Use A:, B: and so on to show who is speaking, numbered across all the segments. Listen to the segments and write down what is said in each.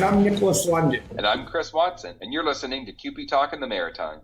A: I'm Nicholas London.
B: And I'm Chris Watson, and you're listening to CUPE Talk in the Maritime.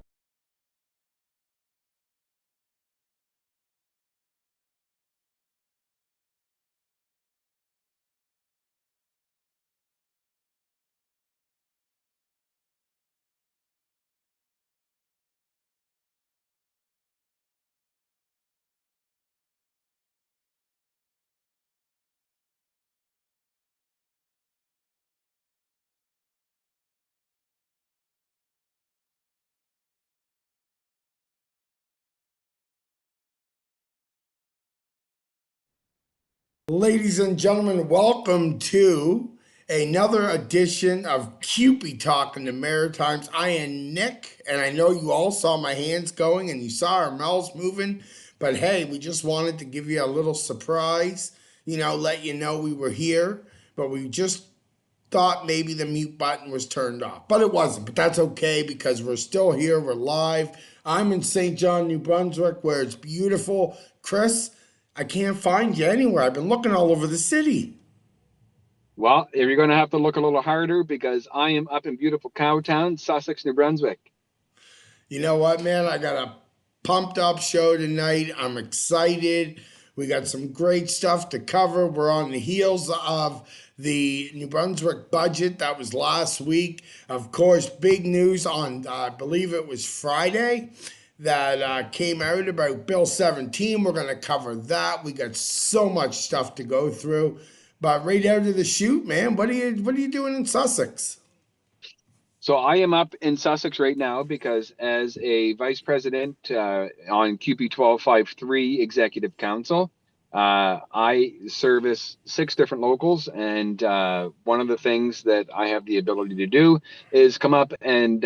A: Ladies and gentlemen, welcome to another edition of CUPE Talk in the Maritimes. I am Nick, and I know you all saw my hands going and you saw our mouths moving, but hey, we just wanted to give you a little surprise, let you know we were here, but we just thought maybe the mute button was turned off, but it wasn't. But that's okay because we're still here. We're live. I'm in St. John, New Brunswick, where it's beautiful. Chris, I can't find you anywhere. I've been looking all over the city.
C: Well, you're going to have to look a little harder because I am up in beautiful Cowtown, Sussex, New Brunswick.
A: You know what, man? I got a pumped up show tonight. I'm excited. We got some great stuff to cover. We're on the heels of the New Brunswick budget that was last week. Of course, big news on, I believe it was Friday, that came out about Bill 17. We're going to cover that. We got so much stuff to go through. But right out of the chute, man, what are you doing in Sussex?
C: So I am up in Sussex right now because as a vice president on CUPE 1253 Executive Council, I service 6 different locals, and one of the things that I have the ability to do is come up and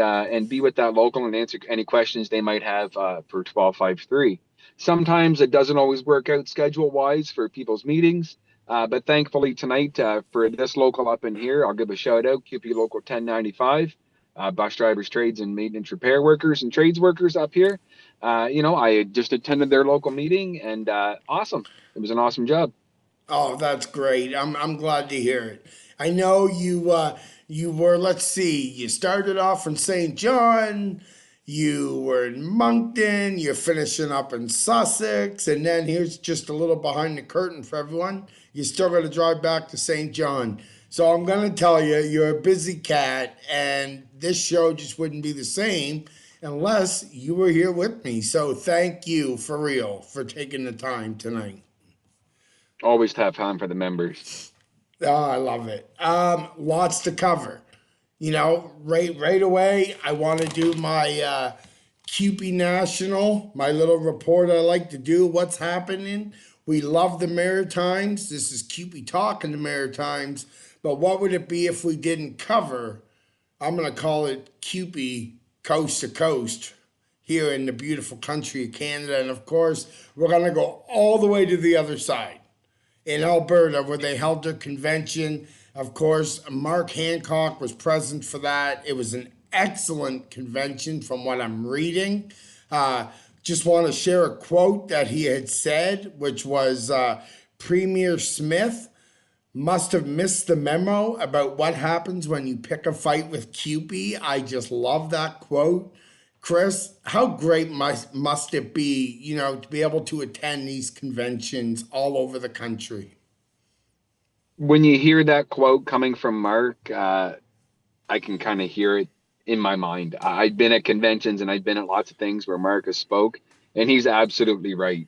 C: be with that local and answer any questions they might have for 1253. Sometimes it doesn't always work out schedule-wise for people's meetings, but thankfully tonight for this local up in here, I'll give a shout out, CUPE Local 1095. Bus drivers, trades, and maintenance repair workers and trades workers up here. I just attended their local meeting, and awesome. It was an awesome job.
A: Oh, that's great. I'm glad to hear it. I know you were, let's see, you started off in St. John, you were in Moncton, you're finishing up in Sussex, and then here's just a little behind the curtain for everyone. You're still going to drive back to St. John. So I'm going to tell you, you're a busy cat, and this show just wouldn't be the same unless you were here with me. So thank you for real for taking the time tonight.
C: Always have time for the members.
A: Oh, I love it. Lots to cover. Right away, I want to do my CUPE National, my little report I like to do. What's happening? We love the Maritimes. This is CUPE Talk in the Maritimes. But what would it be if we didn't cover? I'm going to call it CUPE Coast to Coast here in the beautiful country of Canada. And of course, we're going to go all the way to the other side in Alberta, where they held their convention. Of course, Mark Hancock was present for that. It was an excellent convention from what I'm reading. Just want to share a quote that he had said, which was Premier Smith must have missed the memo about what happens when you pick a fight with CUPE. I just love that quote. Chris, how great must it be, to be able to attend these conventions all over the country?
C: When you hear that quote coming from Mark, I can kind of hear it in my mind. I've been at conventions and I've been at lots of things where Mark has spoke, and he's absolutely right.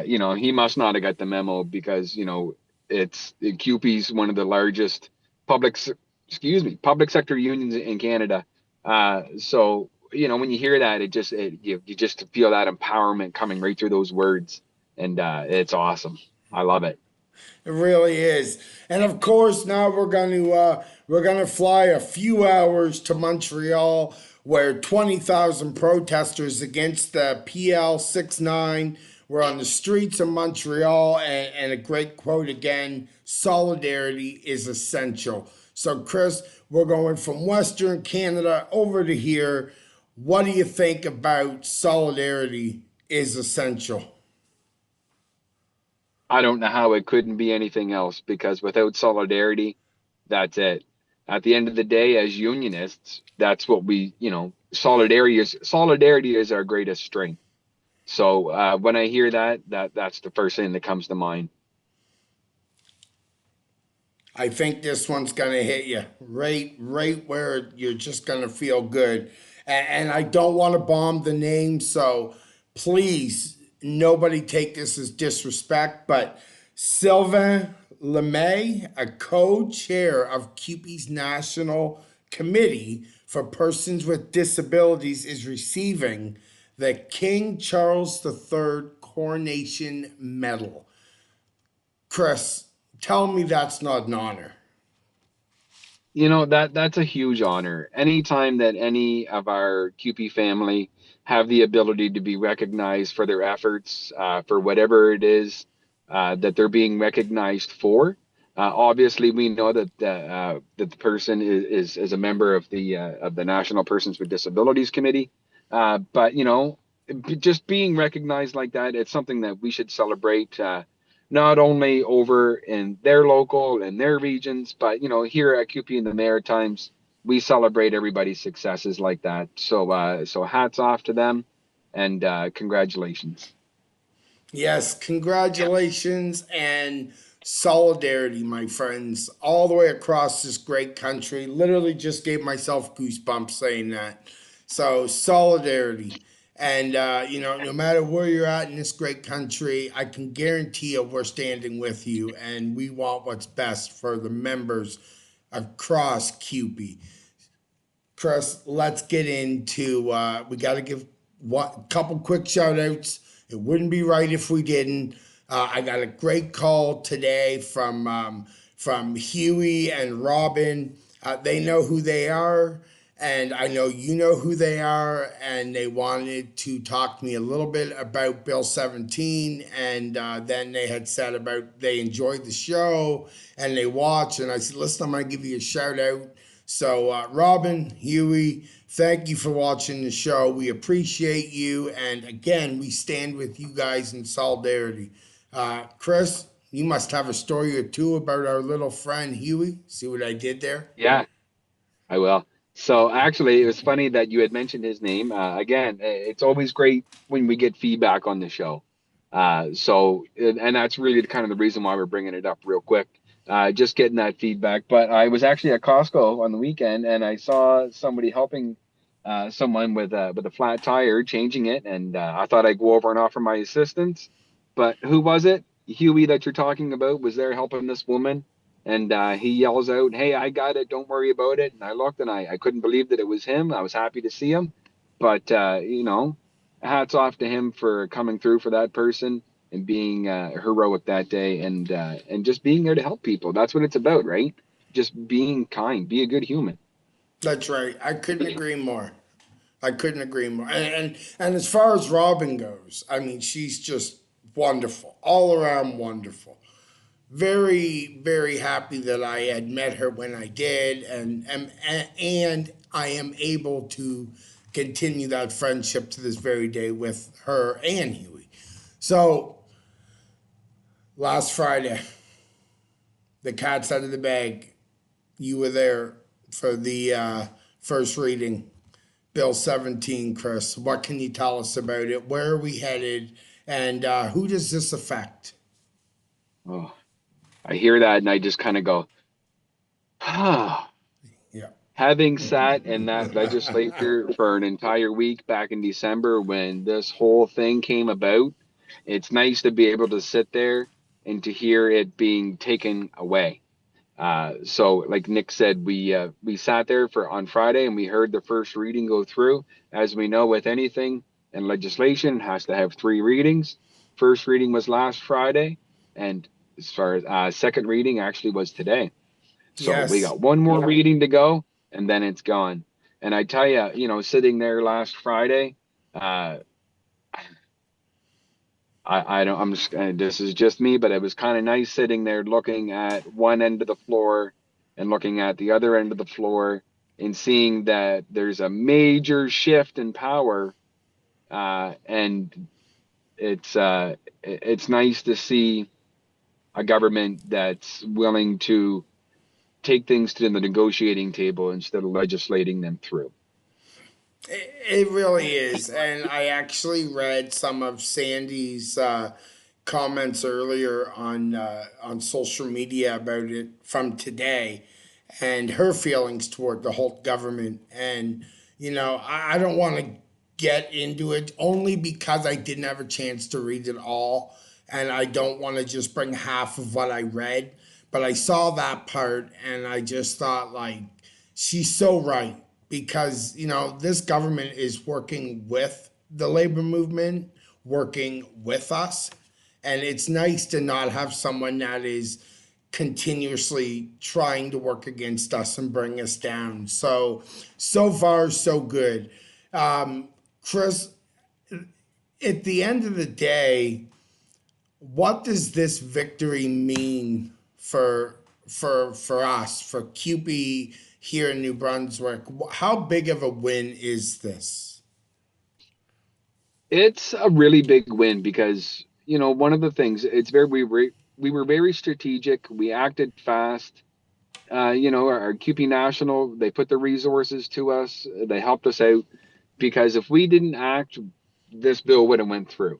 C: He must not have got the memo because, it's CUPE's one of the largest public sector unions in Canada. So when you hear that, you just feel that empowerment coming right through those words, and it's awesome. I love it.
A: It really is. And of course, now we're going to fly a few hours to Montreal, where 20,000 protesters against the PL 69 were on the streets of Montreal, and a great quote again, solidarity is essential. So Chris, we're going from Western Canada over to here. What do you think about solidarity is essential?
C: I don't know how it couldn't be anything else, because without solidarity, that's it. at the end of the day, as unionists, that's what we, solidarity is our greatest strength. So when I hear that's the first thing that comes to mind.
A: I think this one's gonna hit you right where you're just gonna feel good. And I don't want to bomb the name, so please, nobody take this as disrespect. But Sylvain Lemay, a co-chair of CUPE's National Committee for Persons with Disabilities, is receiving the King Charles III Coronation Medal. Chris, tell me that's not an honor.
C: That's a huge honor. Anytime that any of our CUPE family have the ability to be recognized for their efforts, for whatever it is that they're being recognized for. Obviously, we know that the person is a member of the National Persons with Disabilities Committee. But just being recognized like that, it's something that we should celebrate. Not only over in their local and their regions, but here at CUPE in the Maritimes, we celebrate everybody's successes like that. So hats off to them, and congratulations.
A: Yes, congratulations and solidarity, my friends, all the way across this great country. Literally just gave myself goosebumps saying that. So, solidarity. And, no matter where you're at in this great country, I can guarantee you we're standing with you and we want what's best for the members across CUPE. Chris, let's get into. We got to give a couple quick shout outs. It wouldn't be right if we didn't. I got a great call today from Huey and Robin. They know who they are, and I know you know who they are, and they wanted to talk to me a little bit about Bill 17, and then they had said about they enjoyed the show and they watched, and I said, listen, I'm going to give you a shout out. So, Robin, Huey, thank you for watching the show. We appreciate you. And again, we stand with you guys in solidarity. Chris, you must have a story or two about our little friend Huey. See what I did there?
C: Yeah, I will. So actually, it was funny that you had mentioned his name. Again, it's always great when we get feedback on the show. And that's really kind of the reason why we're bringing it up real quick. Just getting that feedback. But I was actually at Costco on the weekend, and I saw somebody helping someone with a flat tire, changing it, and I thought I'd go over and offer my assistance. But who was it? Huey that you're talking about was there helping this woman, and he yells out, "Hey, I got it! Don't worry about it." And I looked, and I couldn't believe that it was him. I was happy to see him, but hats off to him for coming through for that person and being heroic that day, and just being there to help people. That's what it's about, right? Just being kind, be a good human.
A: That's right. I couldn't agree more. I couldn't agree more. And as far as Robin goes, I mean, she's just wonderful, all around wonderful. Very happy that I had met her when I did, and I am able to continue that friendship to this very day with her and Huey. So last Friday, the cat's out of the bag. You were there for the first reading, Bill 17, Chris. What can you tell us about it? Where are we headed? And who does this affect?
C: Oh, I hear that, and I just kind of go, ah.
A: Yeah.
C: Having sat in that legislature for an entire week back in December when this whole thing came about, it's nice to be able to sit there and to hear it being taken away. So, like Nick said, we sat there for on Friday and we heard the first reading go through. As we know, with anything in legislation, it has to have three readings. First reading was last Friday, and as far as second reading actually was today. So we
A: Yes.
C: got one more reading to go, and then it's gone. And I tell you, sitting there last Friday, uh, I don't. I'm just. This is just me, but it was kind of nice sitting there looking at one end of the floor and looking at the other end of the floor and seeing that there's a major shift in power, and it's nice to see a government that's willing to take things to the negotiating table instead of legislating them through.
A: It really is. And I actually read some of Sandy's comments earlier on social media about it from today and her feelings toward the whole government. And, I don't want to get into it only because I didn't have a chance to read it all. And I don't want to just bring half of what I read. But I saw that part and I just thought, like, she's so right because this government is working with the labor movement, working with us, and it's nice to not have someone that is continuously trying to work against us and bring us down. So far so good. Chris, at the end of the day, what does this victory mean for us, for CUPE here in New Brunswick? How big of a win is this?
C: It's a really big win because, one of the things, it's very we were very strategic. We acted fast. Our CUPE National, they put the resources to us. They helped us out because if we didn't act, this bill would have went through.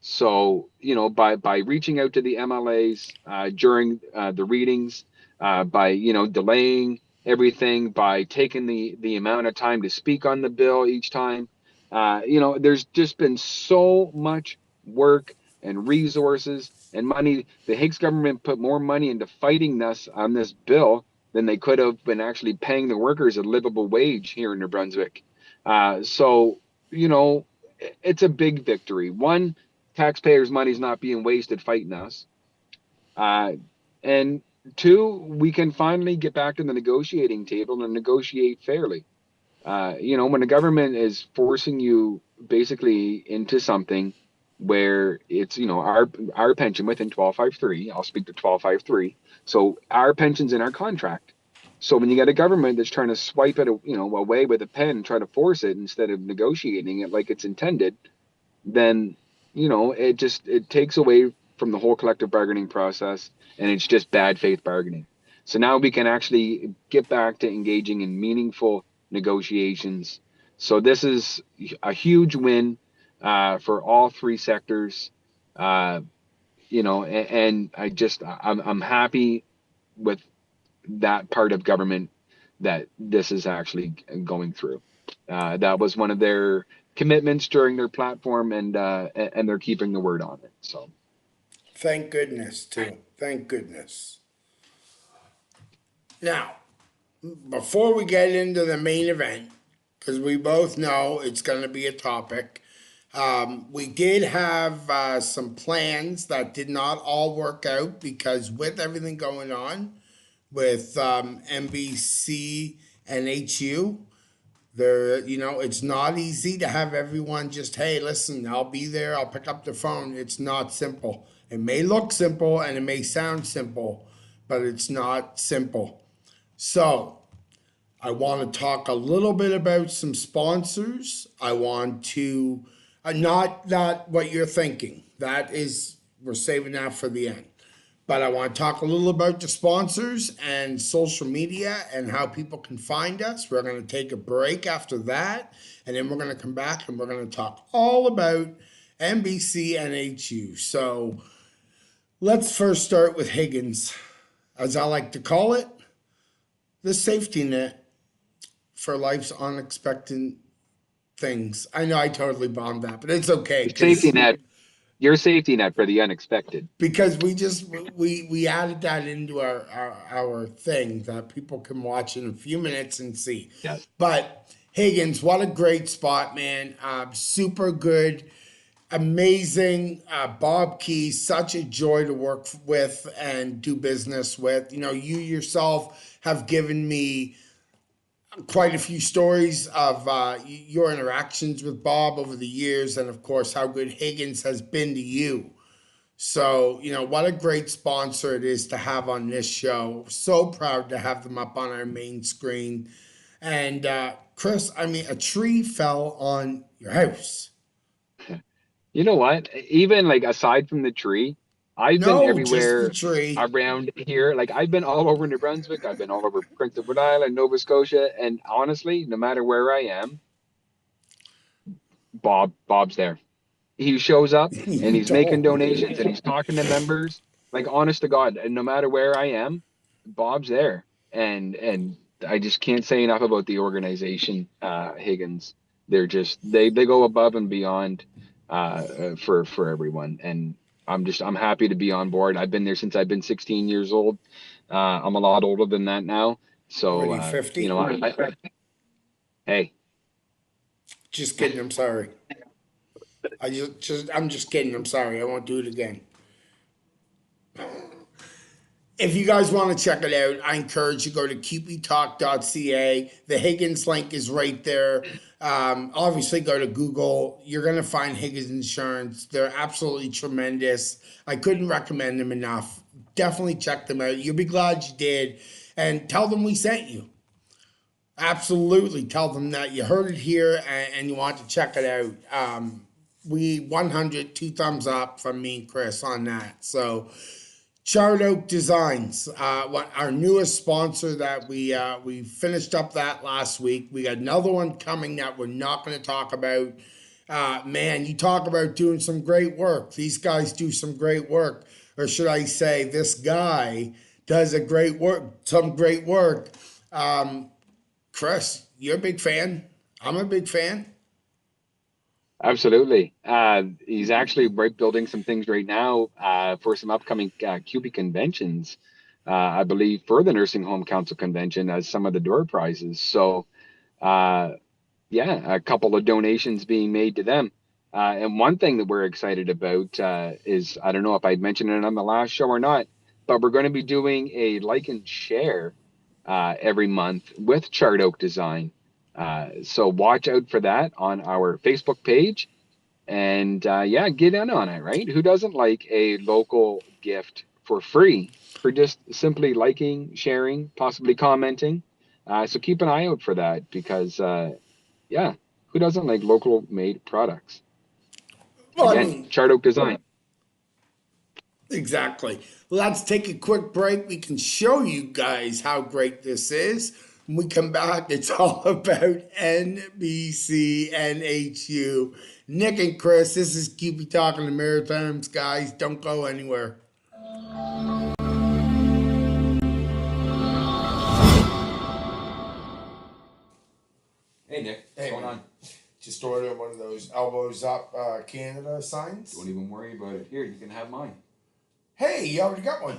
C: So, by reaching out to the MLAs during the readings, by delaying everything, by taking the amount of time to speak on the bill each time, there's just been so much work and resources and money. The Higgs government put more money into fighting us on this bill than they could have been actually paying the workers a livable wage here in New Brunswick. So, it's a big victory. One, taxpayers' money is not being wasted fighting us. And two, we can finally get back to the negotiating table and negotiate fairly. When the government is forcing you basically into something where it's, our pension within 1253, I'll speak to 1253. So our pension's in our contract. So when you get a government that's trying to swipe it, away with a pen and try to force it instead of negotiating it like it's intended, then it takes away from the whole collective bargaining process, and it's just bad faith bargaining. So now we can actually get back to engaging in meaningful negotiations. So this is a huge win for all three sectors. And I'm happy with that part of government that this is actually going through. That was one of their commitments during their platform, and they're keeping the word on it. So,
A: Thank goodness, too. Thank goodness. Now, before we get into the main event, because we both know it's going to be a topic, we did have some plans that did not all work out because with everything going on with NBCNHU, it's not easy to have everyone just, hey, listen, I'll be there, I'll pick up the phone. It's not simple. It may look simple and it may sound simple, but it's not simple. So, I want to talk a little bit about some sponsors. I want to, not that what you're thinking. That is, we're saving that for the end. But I want to talk a little about the sponsors and social media and how people can find us. We're going to take a break after that, and then we're going to come back and we're going to talk all about NBCNHU. So let's first start with Higgins, as I like to call it, the safety net for life's unexpected things. I know I totally bombed that, but it's okay
C: safety net, your safety net for the unexpected.
A: because we added that into our thing that people can watch in a few minutes and see.
C: Yes.
A: But Higgins, what a great spot, man! Super good, amazing. Bob Key, such a joy to work with and do business with. You yourself have given me quite a few stories of your interactions with Bob over the years, and of course, how good Higgins has been to you. So, what a great sponsor it is to have on this show. So proud to have them up on our main screen. And Chris, a tree fell on your house.
C: You know what? Even like aside from the tree, I've been
A: No, just the
C: everywhere
A: tree.
C: around here. Like I've been all over New Brunswick. I've been all over Prince Edward Island, Nova Scotia, and honestly, no matter where I am, Bob's there. He shows up and
A: You
C: he's making
A: don't.
C: donations and he's talking to members. Like honest to God, and no matter where I am, Bob's there. And I just can't say enough about the organization, Higgins. They go above and beyond for everyone. And I'm happy to be on board. I've been there since I've been 16 years old. I'm a lot older than that now.
A: What are
C: So
A: you, 50?
C: Hey,
A: Just kidding. I'm sorry. I'm just kidding. I'm sorry. I won't do it again. If you guys want to check it out, I encourage you to go to cupetalk.ca. The Higgins link is right there. Obviously, go to Google. You're going to find Higgins Insurance. They're absolutely tremendous. I couldn't recommend them enough. Definitely check them out. You'll be glad you did. And tell them we sent you. Absolutely. Tell them that you heard it here and you want to check it out. We 2 thumbs up from me and Chris on that. So, Charred Oak Designs, what our newest sponsor that we finished up that last week. We got another one coming that we're not going to talk about. Man, you talk about doing some great work. These guys do some great work, or should I say, this guy does some great work. Chris, you're a big fan. I'm a big fan.
C: absolutely. He's actually building some things right now for some upcoming CUPE conventions. I believe for the Nursing Home Council convention as some of the door prizes. So, uh, yeah, a couple of donations being made to them. And one thing that we're excited about is I don't know if I'd mentioned it on the last show or not, but we're going to be doing a like and share every month with Charred Oak Design. So watch out for that on our Facebook page. And yeah, get in on it, right? Who doesn't like a local gift for free for just simply liking, sharing, possibly commenting? So keep an eye out for that because, yeah, who doesn't like local made products?
A: Well, I
C: Again,
A: mean,
C: Chart Oak Design.
A: exactly. Let's take a quick break. We can show you guys how great this is. When we come back, it's all about NBCNHU. Nick and Chris, this is CUPE Talking the Maritimes, guys. Don't go anywhere.
D: Hey Nick, what's
A: Hey,
D: going
A: man.
D: on?
A: Just ordered one of those elbows up Canada signs.
D: Don't even worry about it. Here, you can have mine.
A: Hey, you already got one.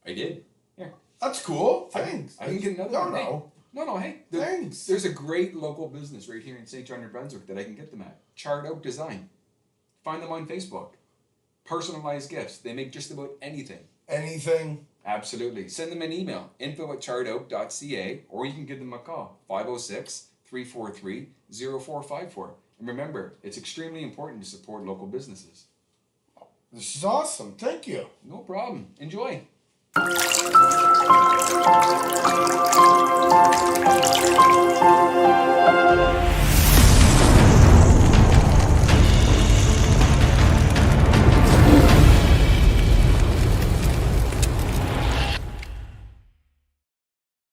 D: I did. Here.
A: That's cool. Thanks.
D: I can get another
A: No,
D: one. Hey.
A: no.
D: No, hey.
A: Thanks.
D: There's a great local business right here in St. John, New Brunswick that I can get them at. Charred Oak Design. Find them on Facebook. Personalized gifts. They make just about anything.
A: Anything?
D: Absolutely. Send them an email, info@charredoak.ca, or you can give them a call, 506-343-0454. And remember, it's extremely important to support local businesses.
A: This is awesome. Thank you.
D: No problem. Enjoy.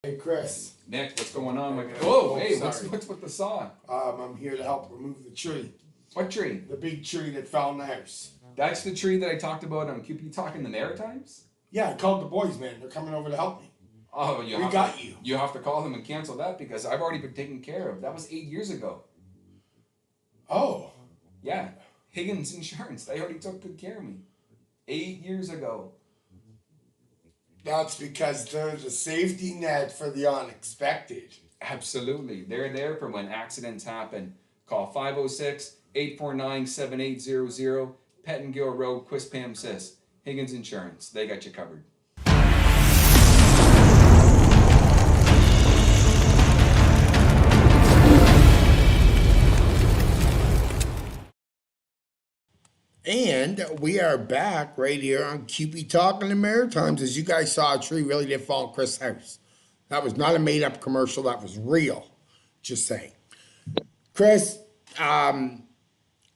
A: Hey, Chris.
D: Nick, what's going on?
A: Okay.
D: Whoa,
A: Oh,
D: hey,
A: sorry.
D: what's with the saw?
A: I'm here to help remove the tree.
D: What tree?
A: The big tree that fell in the house.
D: That's the tree that I talked about on CUPE Talking the Maritimes?
A: Yeah, I called the boys, man. They're coming over to help me.
D: Oh,
A: We got you.
D: You have to call them and cancel that because I've already been taken care of. That was 8 years ago.
A: Oh.
D: Yeah, Higgins Insurance. They already took good care of me. 8 years ago.
A: That's because they're the safety net for the unexpected.
D: Absolutely. They're there for when accidents happen. Call 506-849-7800, Pettingill Road, Quispam Sis. Higgins Insurance. They got you covered.
A: And we are back right here on CUPE Talking the Maritimes. As you guys saw, a tree really did fall in Chris' house. That was not a made-up commercial. That was real. Just saying. Chris,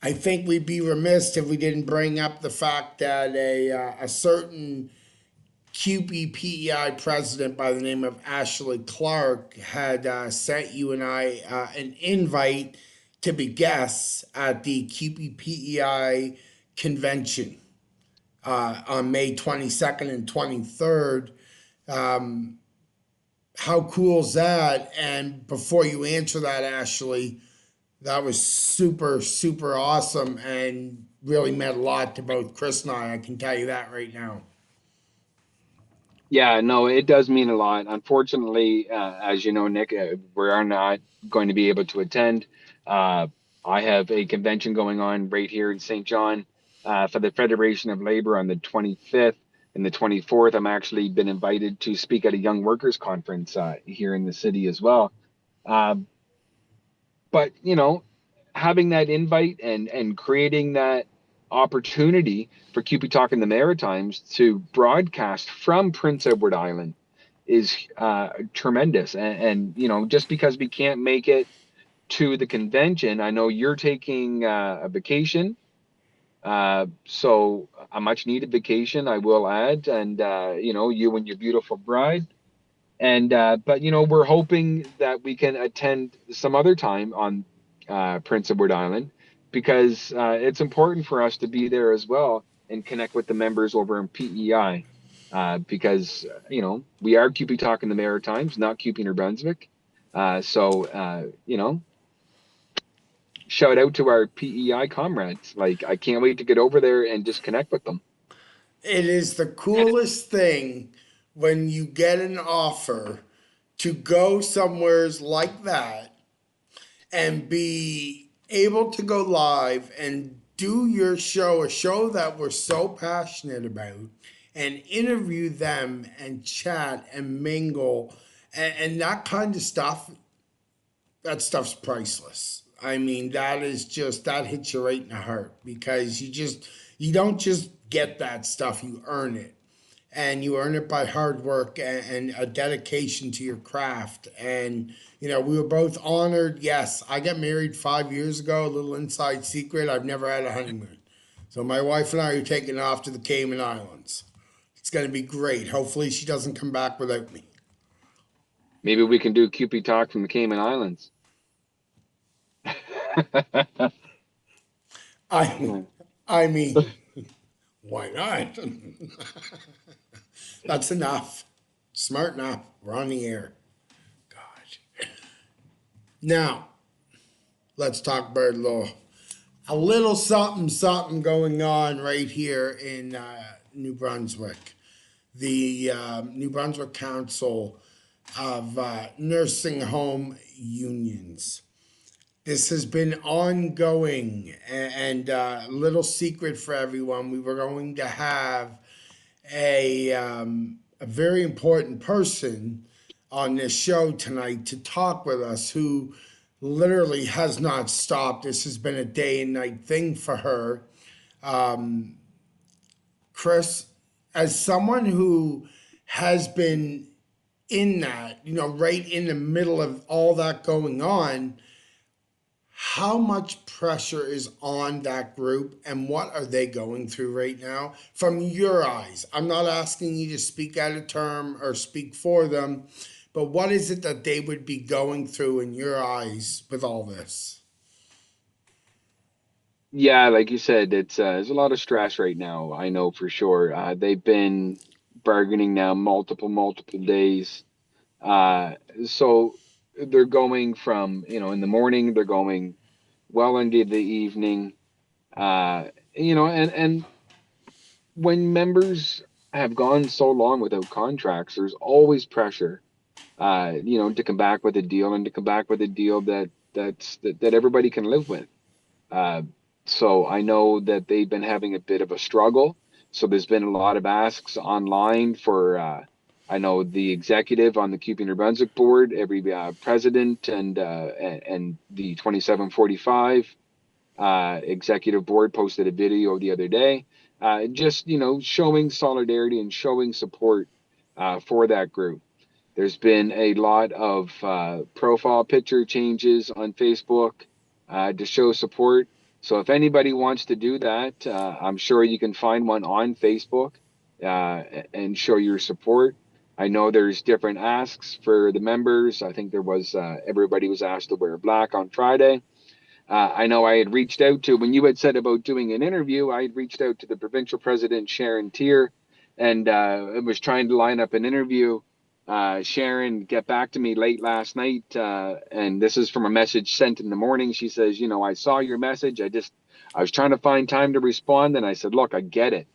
A: I think we'd be remiss if we didn't bring up the fact that a certain CUPE PEI president by the name of Ashley Clark had sent you and I an invite to be guests at the CUPE PEI convention on May 22nd and 23rd. How cool is that? And before you answer that, Ashley, that was super, super awesome and really meant a lot to both Chris and I can tell you that right now.
C: Yeah, no, it does mean a lot. Unfortunately, as you know, Nick, we are not going to be able to attend. Uh, I have a convention going on right here in St. John for the Federation of Labor on the 25th and the 24th. I'm actually been invited to speak at a young workers conference here in the city as well. Uh, but having that invite and creating that opportunity for CUPE Talk in the Maritimes to broadcast from Prince Edward Island is tremendous. And just because we can't make it to the convention, I know you're taking a vacation, so a much needed vacation, I will add, and you and your beautiful bride. And but we're hoping that we can attend some other time on Prince Edward Island, because it's important for us to be there as well and connect with the members over in PEI, because we are CUPE Talking the Maritimes, not CUPE New Brunswick. So shout out to our PEI comrades. Like, I can't wait to get over there and just connect with them.
A: It is the coolest thing when you get an offer to go somewheres like that and be able to go live and do your show, a show that we're so passionate about, and interview them and chat and mingle and that kind of stuff. That stuff's priceless. I mean, that hits you right in the heart because you don't just get that stuff, you earn it. And you earn it by hard work and a dedication to your craft. And, we were both honored. Yes, I got married 5 years ago, a little inside secret. I've never had a honeymoon. So my wife and I are taking off to the Cayman Islands. It's going to be great. Hopefully she doesn't come back without me.
C: Maybe we can do CUPE Talk from the Cayman Islands.
A: I mean, why not? That's enough. Smart enough. We're on the air. God. Now, let's talk bird law. A little something, something going on right here in New Brunswick. The New Brunswick Council of Nursing Home Unions. This has been ongoing, and little secret for everyone. We were going to have a very important person on this show tonight to talk with us who literally has not stopped. This has been a day and night thing for her. Chris, as someone who has been in that, right in the middle of all that going on, how much pressure is on that group and what are they going through right now from your eyes? I'm not asking you to speak out of term or speak for them, but what is it that they would be going through in your eyes with all this?
C: Yeah, like you said, it's there's a lot of stress right now. I know for sure. They've been bargaining now multiple days. Uh, so they're going from, in the morning, they're going well into the evening. And when members have gone so long without contracts, there's always pressure, to come back with a deal and to come back with a deal that everybody can live with. Uh, so I know that they've been having a bit of a struggle. So there's been a lot of asks online for, I know the executive on the CUPE New Brunswick board, every president and the 2745 executive board posted a video the other day, just showing solidarity and showing support for that group. There's been a lot of profile picture changes on Facebook to show support. So if anybody wants to do that, I'm sure you can find one on Facebook and show your support. I know there's different asks for the members. I think there was everybody was asked to wear black on Friday. I know I had reached out to, when you had said about doing an interview, I had reached out to the provincial president, Sharon Tier, and was trying to line up an interview. Sharon get back to me late last night, and this is from a message sent in the morning. She says, I saw your message. I was trying to find time to respond, and I said, look, I get it.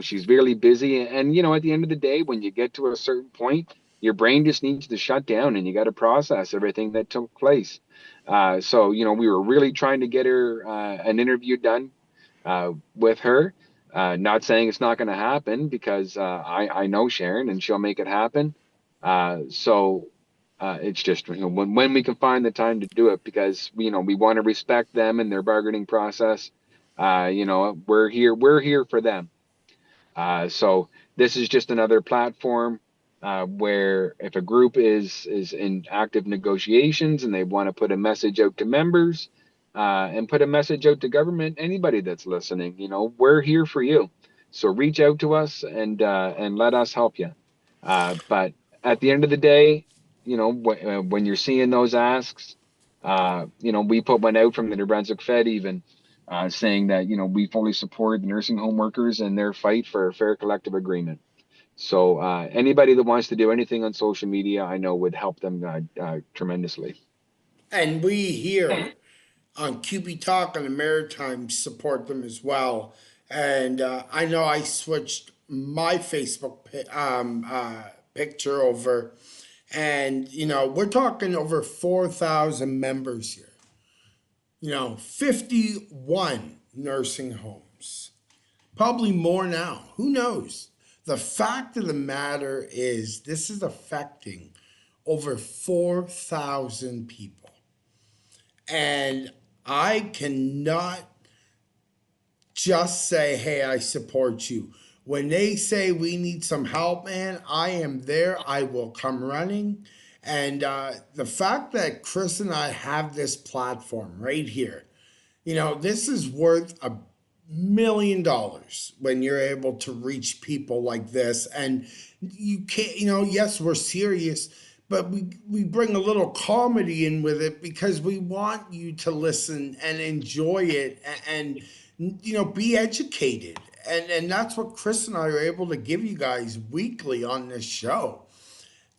C: She's really busy, and at the end of the day, when you get to a certain point, your brain just needs to shut down, and you got to process everything that took place. So we were really trying to get her an interview done with her. Not saying it's not going to happen, because I know Sharon and she'll make it happen. So it's just when we can find the time to do it, because we want to respect them and their bargaining process. We're here for them. So this is just another platform where if a group is in active negotiations and they want to put a message out to members and put a message out to government, anybody that's listening, we're here for you. So reach out to us and let us help you. But at the end of the day, when you're seeing those asks, we put one out from the New Brunswick Fed even saying that we fully support the nursing home workers and their fight for a fair collective agreement. So anybody that wants to do anything on social media, I know would help them tremendously.
A: And we here on CUPE Talk on the Maritimes support them as well. And I know I switched my Facebook picture over, and we're talking over 4,000 members here. 51 nursing homes, probably more now. Who knows? The fact of the matter is, this is affecting over 4,000 people. And I cannot just say, hey, I support you. When they say we need some help, man, I am there. I will come running. And the fact that Chris and I have this platform right here, this is worth $1 million when you're able to reach people like this. And you can't, yes, we're serious, but we bring a little comedy in with it because we want you to listen and enjoy it and be educated. And that's what Chris and I are able to give you guys weekly on this show.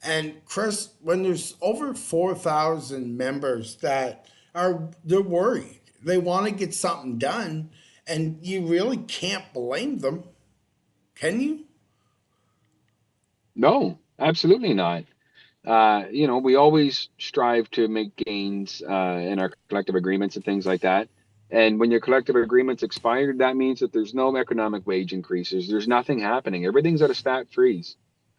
A: And Chris, when there's over 4,000 members they're worried, they want to get something done, and you really can't blame them, can you?
C: No, absolutely not. We always strive to make gains in our collective agreements and things like that. And when your collective agreement's expired, that means that there's no economic wage increases. There's nothing happening. Everything's at a stat freeze.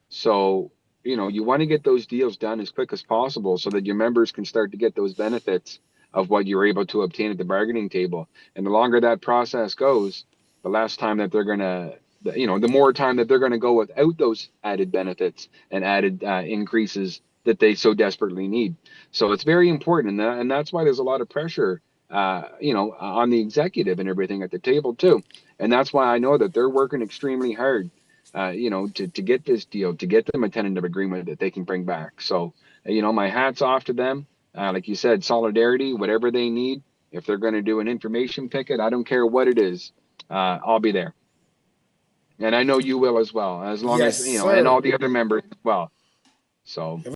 C: So, you want to get those deals done as quick as possible so that your members can start to get those benefits of what you're able to obtain at the bargaining table. And the longer that process goes, the less time that they're going to, the more time that they're going to go without those added benefits and added increases that they so desperately need. So it's very important. And that's why there's a lot of pressure, on the executive and everything at the table too. And that's why I know that they're working extremely hard to get this deal, to get them a tentative agreement that they can bring back. So, my hat's off to them. Like you said, solidarity, whatever they need. If they're going to do an information picket, I don't care what it is. I'll be there. And I know you will as well, as long as,
A: Yes,
C: and all
A: sir.
C: the other members as well. So.